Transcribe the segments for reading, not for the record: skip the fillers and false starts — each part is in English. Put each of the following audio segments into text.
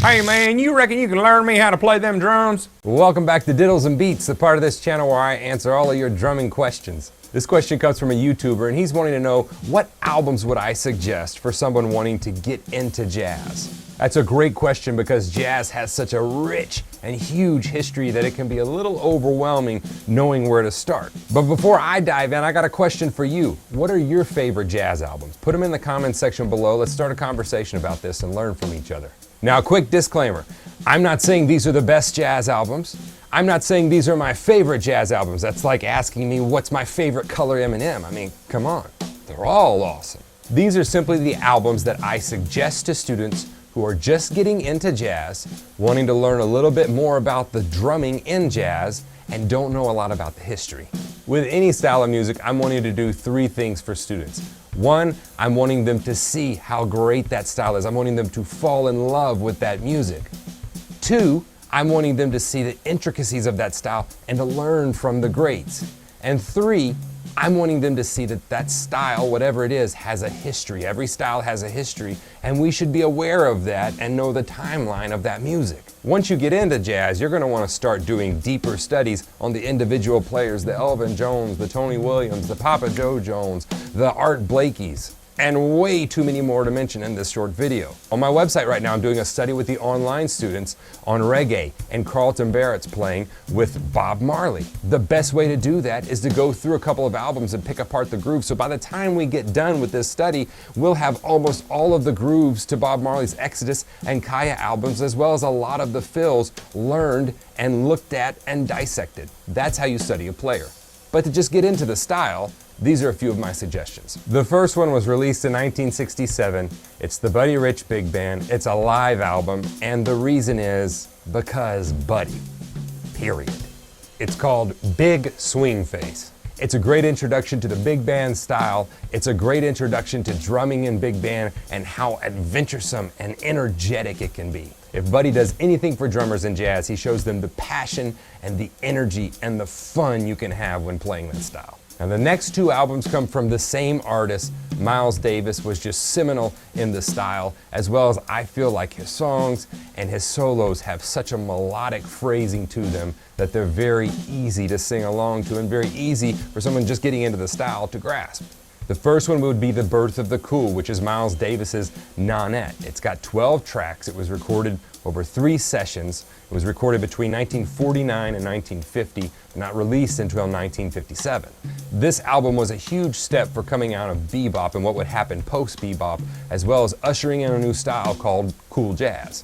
Hey man, you reckon you can learn me how to play them drums? Welcome back to Diddles and Beats, the part of this channel where I answer all of your drumming questions. This question comes from a YouTuber and he's wanting to know, what albums would I suggest for someone wanting to get into jazz? That's a great question because jazz has such a rich and huge history that it can be a little overwhelming knowing where to start. But before I dive in, I got a question for you. What are your favorite jazz albums? Put them in the comments section below. Let's start a conversation about this and learn from each other. Now, a quick disclaimer. I'm not saying these are the best jazz albums. I'm not saying these are my favorite jazz albums. That's like asking me what's my favorite color M&M. I mean, come on. They're all awesome. These are simply the albums that I suggest to students who are just getting into jazz, wanting to learn a little bit more about the drumming in jazz, and don't know a lot about the history. With any style of music, I'm wanting to do three things for students. One, I'm wanting them to see how great that style is. I'm wanting them to fall in love with that music. Two, I'm wanting them to see the intricacies of that style and to learn from the greats. And three, I'm wanting them to see that that style, whatever it is, has a history. Every style has a history, and we should be aware of that and know the timeline of that music. Once you get into jazz, you're going to want to start doing deeper studies on the individual players, the Elvin Jones, the Tony Williams, the Papa Joe Jones, the Art Blakeys, and way too many more to mention in this short video. On my website right now, I'm doing a study with the online students on reggae, and Carlton Barrett's playing with Bob Marley. The best way to do that is to go through a couple of albums and pick apart the grooves. So by the time we get done with this study, we'll have almost all of the grooves to Bob Marley's Exodus and Kaya albums, as well as a lot of the fills learned and looked at and dissected. That's how you study a player. But to just get into the style, these are a few of my suggestions. The first one was released in 1967. It's the Buddy Rich Big Band. It's a live album, and the reason is because Buddy, period. It's called Big Swing Face. It's a great introduction to the big band style. It's a great introduction to drumming in big band and how adventuresome and energetic it can be. If Buddy does anything for drummers in jazz, he shows them the passion and the energy and the fun you can have when playing that style. Now, the next two albums come from the same artist. Miles Davis was just seminal in the style, as well as I feel like his songs and his solos have such a melodic phrasing to them that they're very easy to sing along to and very easy for someone just getting into the style to grasp. The first one would be The Birth of the Cool, which is Miles Davis's nonet. It's got 12 tracks. It was recorded over 3 sessions. It was recorded between 1949 and 1950, but not released until 1957. This album was a huge step for coming out of bebop and what would happen post-bebop, as well as ushering in a new style called cool jazz.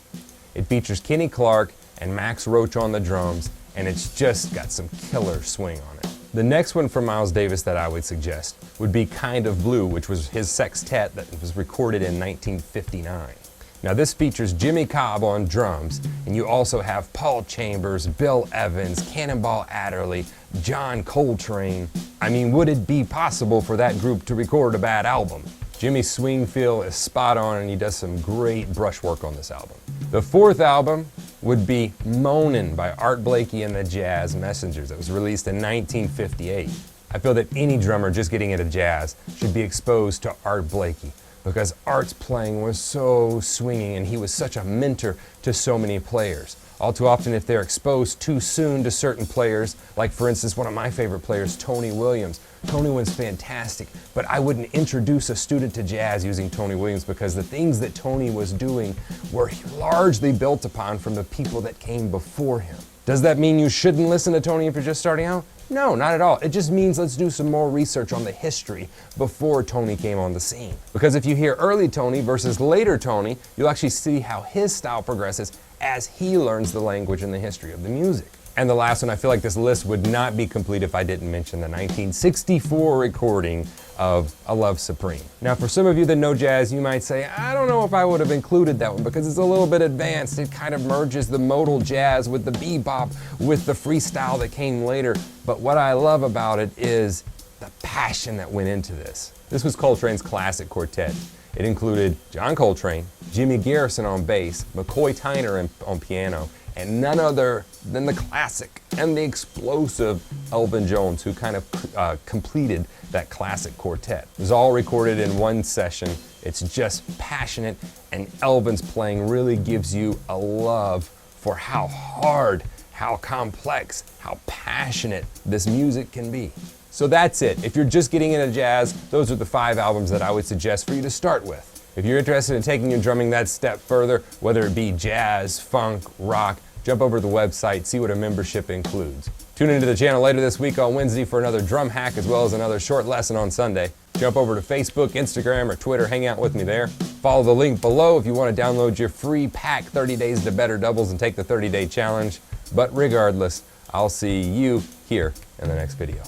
It features Kenny Clarke and Max Roach on the drums, and it's just got some killer swing on it. The next one from Miles Davis that I would suggest would be Kind of Blue, which was his sextet that was recorded in 1959. Now, this features Jimmy Cobb on drums, and you also have Paul Chambers, Bill Evans, Cannonball Adderley, John Coltrane. I mean, would it be possible for that group to record a bad album? Jimmy's swing feel is spot on, and he does some great brushwork on this album. The fourth album would be Moanin' by Art Blakey and the Jazz Messengers. It was released in 1958. I feel that any drummer just getting into jazz should be exposed to Art Blakey because Art's playing was so swinging and he was such a mentor to so many players. All too often, if they're exposed too soon to certain players, like for instance one of my favorite players, Tony Williams. Tony was fantastic, but I wouldn't introduce a student to jazz using Tony Williams because the things that Tony was doing were largely built upon from the people that came before him. Does that mean you shouldn't listen to Tony if you're just starting out? No, not at all. It just means let's do some more research on the history before Tony came on the scene. Because if you hear early Tony versus later Tony, you'll actually see how his style progresses as he learns the language and the history of the music. And the last one, I feel like this list would not be complete if I didn't mention the 1964 recording of A Love Supreme. Now, for some of you that know jazz, you might say, I don't know if I would have included that one because it's a little bit advanced. It kind of merges the modal jazz with the bebop, with the freestyle that came later. But what I love about it is the passion that went into this. This was Coltrane's classic quartet. It included John Coltrane, Jimmy Garrison on bass, McCoy Tyner on piano, and none other than the classic and the explosive Elvin Jones, who kind of completed that classic quartet. It was all recorded in one session. It's just passionate, and Elvin's playing really gives you a love for how hard, how complex, how passionate this music can be. So that's it. If you're just getting into jazz, those are the 5 albums that I would suggest for you to start with. If you're interested in taking your drumming that step further, whether it be jazz, funk, rock, jump over to the website, see what a membership includes. Tune into the channel later this week on Wednesday for another drum hack, as well as another short lesson on Sunday. Jump over to Facebook, Instagram, or Twitter, hang out with me there. Follow the link below if you want to download your free pack, 30 Days to Better Doubles, and take the 30-day challenge. But regardless, I'll see you here in the next video.